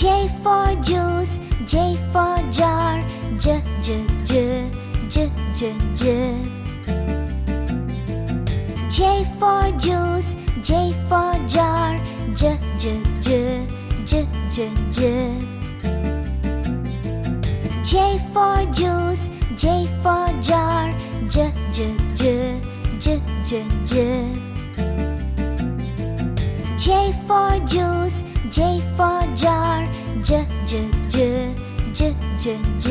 J for juice, J for jar, J J J J J J. J for juice, J for jar, J J J J J J. J for juice, J for jar, J J J J J J. J for juice, J for jar, J J J J J J.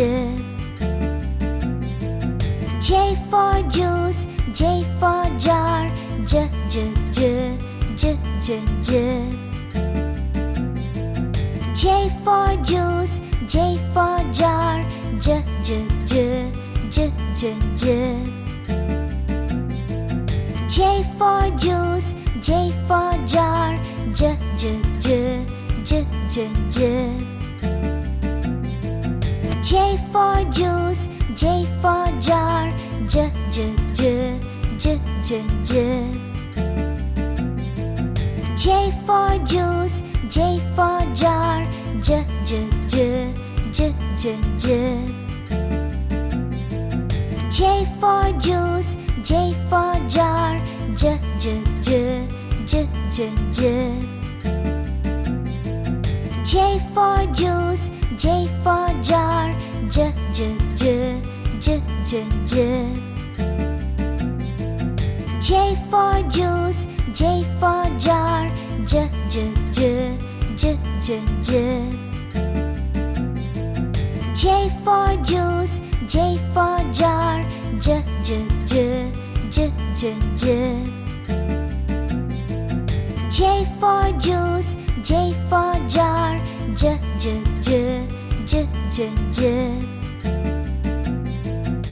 J for juice, J for jar, J J J J J J. J for juice, J for jar, J J J J J J. J for juice, J for jar, J J J J J J. J for juice, J for jar, J J J J J J. J for juice, J for jar, J J J J J J. J for juice, J for jar, J J J J J J. J for juice, J for jar, J J J J J J. J for juice, J for jar, J J J J J J. J for juice, J for jar, J J J J J J. J for juice, J for jar, J J J J J J.